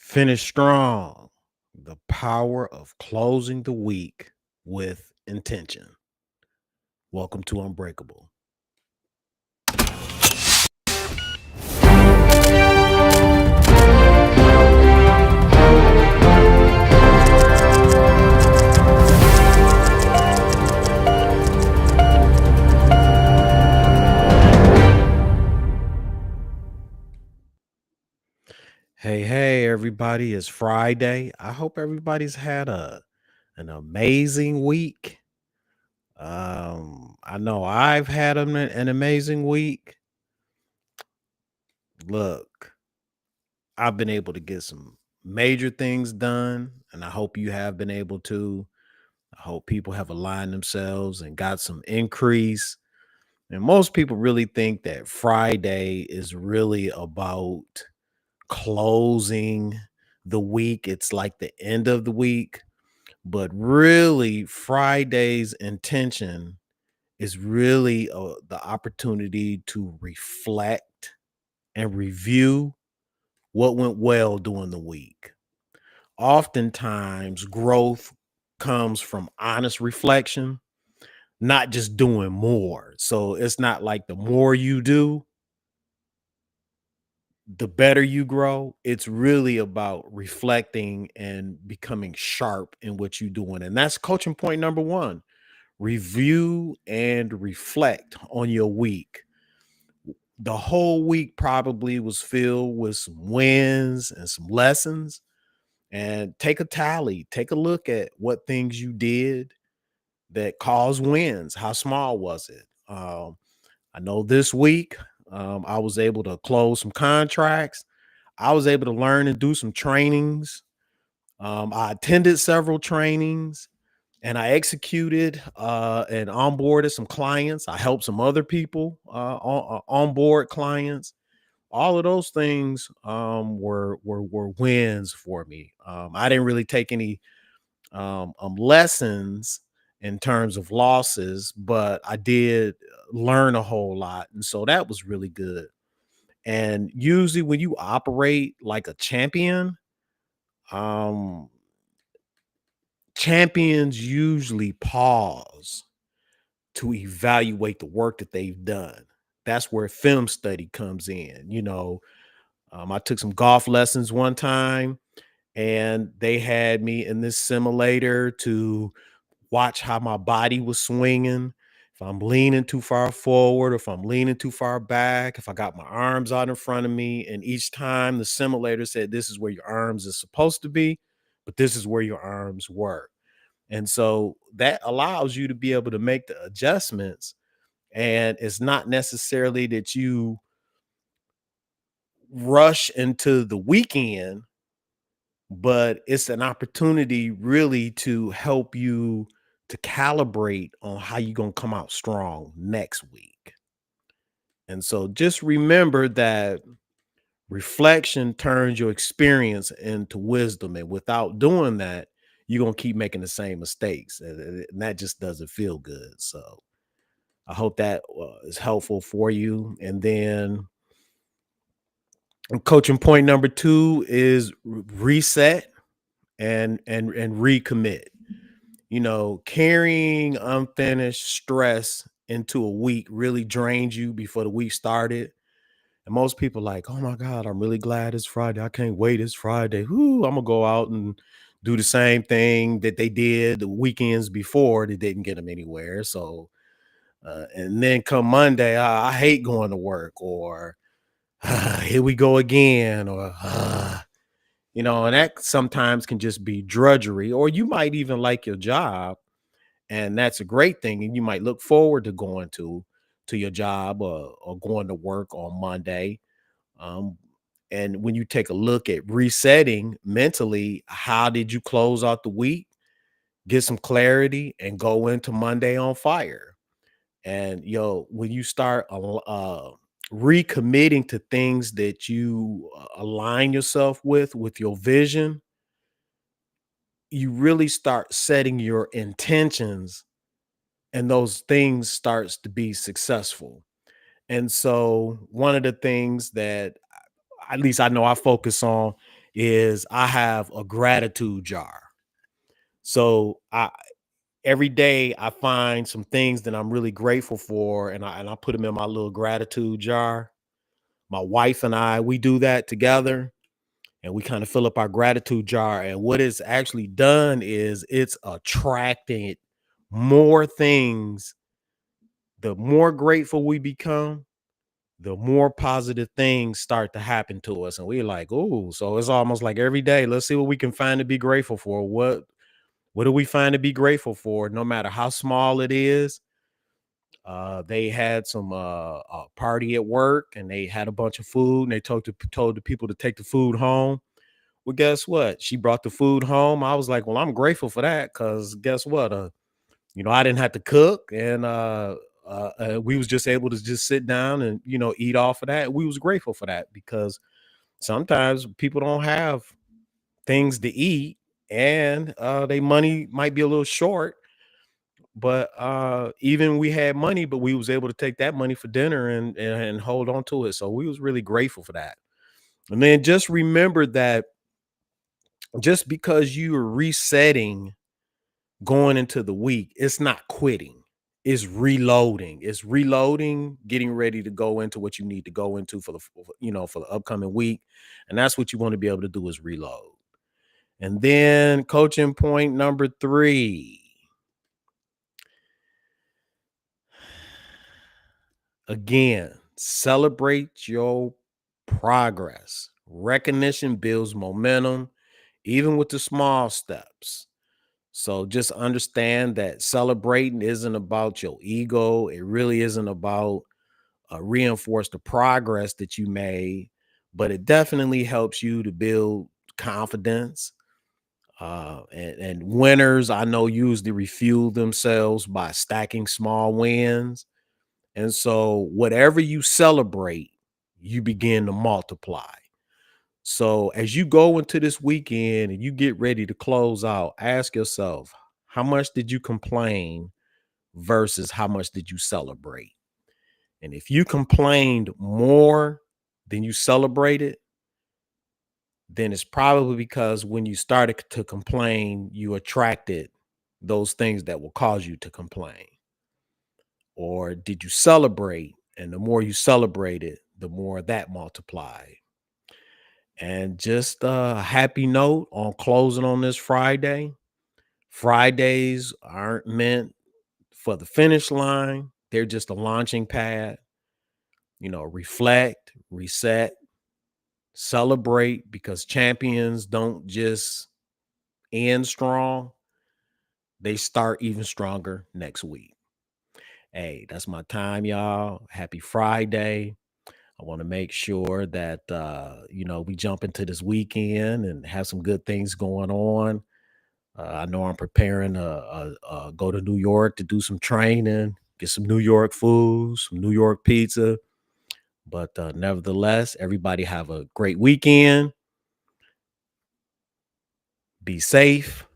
Finish strong. The power of closing the week with intention. Welcome to Unbreakable. Hey, everybody. It's Friday. I hope everybody's had an amazing week. I know I've had an amazing week. Look, I've been able to get some major things done, and I hope you have been able to. I hope people have aligned themselves and got some increase. And most people really think that Friday is really about closing the week. It's like the end of the week. But really, Friday's intention is really the opportunity to reflect and review what went well during the week. Oftentimes, growth comes from honest reflection, not just doing more. So it's not like the more you do, the better you grow. It's really about reflecting and becoming sharp in what you're doing. And that's coaching point number one. Review and reflect on your week. The whole week probably was filled with some wins and some lessons. And take a tally, take a look at what things you did that caused wins. How small was it? I know this week I was able to close some contracts. I was able to learn and do some trainings. I attended several trainings and I executed and onboarded some clients. I helped some other people onboard clients. All of those things were wins for me. I didn't really take any lessons in terms of losses, but I did learn a whole lot, and so that was really good. And usually, when you operate like a champion, um, champions usually pause to evaluate the work that they've done. That's where film study comes in. I took some golf lessons one time, and they had me in this simulator to watch how my body was swinging. If I'm leaning too far forward, if I'm leaning too far back, if I got my arms out in front of me. And each time the simulator said, this is where your arms is supposed to be, but this is where your arms were. And so that allows you to be able to make the adjustments. And it's not necessarily that you rush into the weekend, but it's an opportunity really to help you to calibrate on how you're going to come out strong next week. And so just remember that reflection turns your experience into wisdom. And without doing that, you're going to keep making the same mistakes. And that just doesn't feel good. So I hope that is helpful for you. And then coaching point number two is reset and recommit. Carrying unfinished stress into a week really drains you before the week started. And most people like, oh my God, I'm really glad it's Friday. I can't wait. It's Friday. Whoo, I'm gonna go out and do the same thing that they did the weekends before that didn't get them anywhere. So and then come Monday, I hate going to work, or here we go again, or and that sometimes can just be drudgery, or you might even like your job, and that's a great thing, and you might look forward to going to your job or going to work on Monday. um and when you take a look at resetting mentally, how did you close out the week, get some clarity, and go into Monday on fire. And when you start recommitting to things that you align yourself with your vision, you really start setting your intentions, and those things starts to be successful. And so one of the things that at least I know I focus on is I have a gratitude jar. So I every day I find some things that I'm really grateful for, and I put them in my little gratitude jar. My wife and I, we do that together, and we kind of fill up our gratitude jar. And what it's actually done is it's attracting more things. The more grateful we become, the more positive things start to happen to us. And we're like, oh, so it's almost like every day, let's see what we can find to be grateful for. What do we find to be grateful for? No matter how small it is. They had some a party at work, and they had a bunch of food, and they told the people to take the food home. Well, guess what? She brought the food home. I was like, well, I'm grateful for that, because guess what? I didn't have to cook, and we was just able to just sit down and eat off of that. We was grateful for that, because sometimes people don't have things to eat, and they money might be a little short. But even we had money, but we was able to take that money for dinner and hold on to it. So we was really grateful for that. And then just remember that just because you are resetting going into the week, it's not quitting. It's reloading. It's reloading, getting ready to go into what you need to go into for the upcoming week. And that's what you want to be able to do, is reload. And then coaching point number 3. Again, celebrate your progress. Recognition builds momentum, even with the small steps. So just understand that celebrating isn't about your ego. It really isn't about reinforce the progress that you made, but it definitely helps you to build confidence. And winners, I know, usually refuel themselves by stacking small wins. And so whatever you celebrate, you begin to multiply. So as you go into this weekend and you get ready to close out, ask yourself, how much did you complain versus how much did you celebrate? And if you complained more than you celebrated, then it's probably because when you started to complain, you attracted those things that will cause you to complain. Or did you celebrate? And the more you celebrated, the more that multiplied. And just a happy note on closing on this Friday. Fridays aren't meant for the finish line. They're just a launching pad. Reflect, reset, celebrate, because champions don't just end strong. They start even stronger next week. Hey, that's my time, y'all. Happy Friday. I want to make sure that we jump into this weekend and have some good things going on. I know I'm preparing to go to New York to do some training, get some New York food, some New York pizza. But nevertheless, everybody have a great weekend. Be safe.